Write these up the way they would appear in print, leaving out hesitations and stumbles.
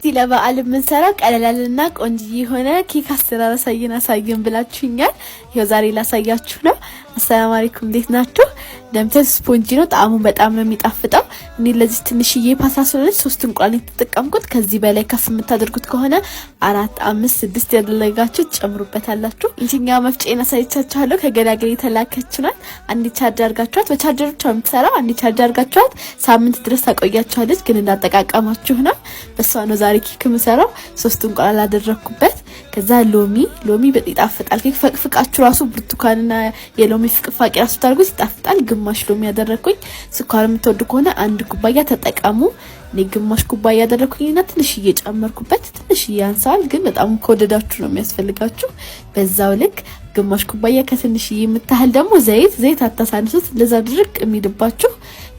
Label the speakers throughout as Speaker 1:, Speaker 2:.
Speaker 1: እዚህ ለበዓል የምንሰራው ቀለላልና ቆንጆ የሆነ ኬክ አሰራር አሳየን ብላችሁኛል። ይሄው ዛሬ ላሳያችሁ ነው። አሰላሙ አለይኩም እንዴት ናችሁ? እንደምታዩት ስፖንጂ ነው። ጣዕሙ በጣም ነው የሚጣፍጠው። እኔ ለዚህ ትንሽዬ ፓስታ ስለሆነች 3 እንቁላል ተጠቀምኩት። ከዚህ በላይ ከፍ የምታደርጉት ከሆነ 4፣ 5፣ 6 ያደረጋችሁ ጨምሩበታላችሁ። እንጂኛ መፍጨና ሳይቻቻለሁ ከገላገሌ ተላከችናል። አንድ ቻርጅ አድርጋችኋት በቻርጀር ብቻ የምትሰራው አንድ ቻርጅ አድርጋችኋት ሳምንት ድረስ ታቆያችኋለች። ግን እንዳጠቃቀማችሁ ነው። በሷ ነው ዛሬ ኬክ የምሰራው። 3 እንቁላል አደረኩበት። ከዛ ሎሚ በጣም ይጣፍጣል። ኬክ ፈቅፍቃችሁ ራሱ ብርቱካንና የሎሚ ፍቅፋቂ ራሱ ታርጉት ይጣፍጣል። ግማሽ ሎሚ ያደረኩኝ። ስኳር የምትወዱ ከሆነ 1 ኩባያ ተጠቀሙ። እኔ ግማሽ ኩባያ ያደረኩኝና ትንሽዬ ጨመርኩበት። ትንሽዬ ያንሳል፣ ግን በጣም ከወደዳችሁ ነው የሚያስፈልጋችሁ። በዛው ልክ ግማሽ ኩባያ ከትንሽዬ የምታህል ደግሞ ዘይት አታሳንሱት፣ ለዛ ድርቅ የሚልባችሁ።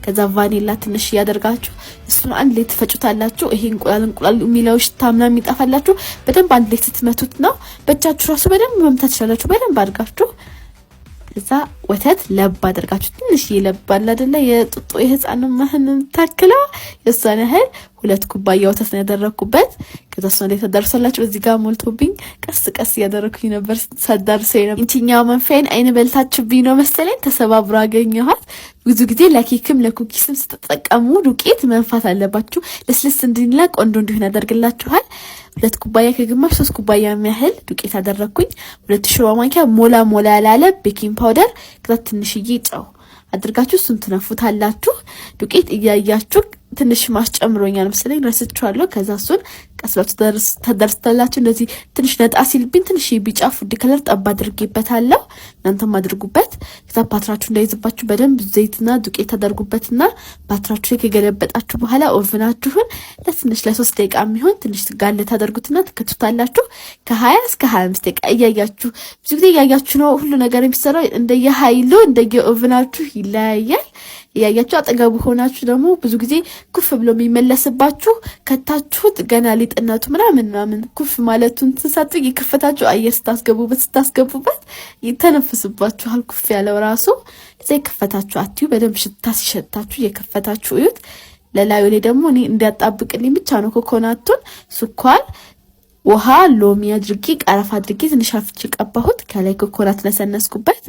Speaker 1: ከዛ ቫኒላ ትንሽ ያደርጋችሁ እሱን አንድ ላይ ትፈጩታላችሁ። ይሄ እንቁላል የሚለው ሽታ ምናምን የሚጣፋላችሁ በደንብ አንድ ላይ ስትመቱት ነው። በእጃችሁ ራሱ በደንብ መምታት ትችላላችሁ፣ በደንብ አድርጋችሁ። ከዛ ወተት ለብ አድርጋችሁ ትንሽ ይለባል አይደለ? የጡጦ የህፃን ማህን ታክለው የሷን ያህል 2 ኩባያ ወተት ነው ያደረኩበት። ከዛ እሷን ላይ ተደርሰላችሁ። እዚህ ጋር ሞልቶብኝ ቀስ ያደረኩኝ ነበር ሳዳርሰኝ ነው። እንቺኛው መንፈይን አይነ በልታችሁብኝ ነው መሰለኝ ተሰባብሮ አገኘኋት። ብዙ ጊዜ ለኬክም ለኩኪስም ስትጠቀሙ ዱቄት መንፋት አለባችሁ። ለስለስ እንዲልና ቆንጆ እንዲሆን ያደርግላችኋል። 2 ኩባያ ከግማሽ 3 ኩባያ የሚያህል ዱቄት አደረኩኝ። 2 ሾርባ ማንኪያ ሞላ ያለ ቤኪንግ ፓውደር፣ ከዛ ትንሽዬ ጨው አድርጋችሁ እሱን ትነፉታላችሁ። ዱቄት እያያችሁ ትንሽ ማስጨምሮኛል መሰለኝ ረስቻለሁ። ከዛ እሱን ቀስላችሁ ተደርስተላችሁ። እንደዚህ ትንሽ ነጣ ሲልብኝ ትንሽ ቢጫ ፉድ ከለር ጠብ አድርጌበታለሁ። እናንተም አድርጉበት። ከዛ ፓትራችሁ እንዳይዝባችሁ በደንብ ዘይትና ዱቄት ታደርጉበትና ፓትራችሁ ላይ ከገለበጣችሁ በኋላ ኦቭናችሁን ለትንሽ ለ3 ደቂቃ የሚሆን ትንሽ ጋለ ታደርጉትና ትከቱታላችሁ። ከ20 እስከ 25 ደቂቃ እያያችሁ። ብዙ ጊዜ እያያችሁ ነው ሁሉ ነገር የሚሰራው። እንደየኃይሉ እንደየኦቭናችሁ ይለያያል። እያያችሁ አጠገቡ ሆናችሁ ደግሞ ብዙ ጊዜ ኩፍ ብሎ የሚመለስባችሁ ከታችሁት ገና ሊጥነቱ ምናምን ኩፍ ማለቱን ተሳቱ ይከፈታችሁ። አየር ስታስገቡበት ይተነፍስባችኋል። ኩፍ ያለው ራሱ እዚህ ከፈታችሁ አትዩ። በደንብ ሽታ ሲሸታችሁ የከፈታችሁ እዩት። ለላዩ ላይ ደግሞ እኔ እንዲያጣብቅልኝ ብቻ ነው ኮኮናቱን፣ ስኳር፣ ውሃ፣ ሎሚ አድርጌ ቀረፋ አድርጌ ትንሽ አፍጭ ቀባሁት። ከላይ ኮኮናት ነሰነስኩበት።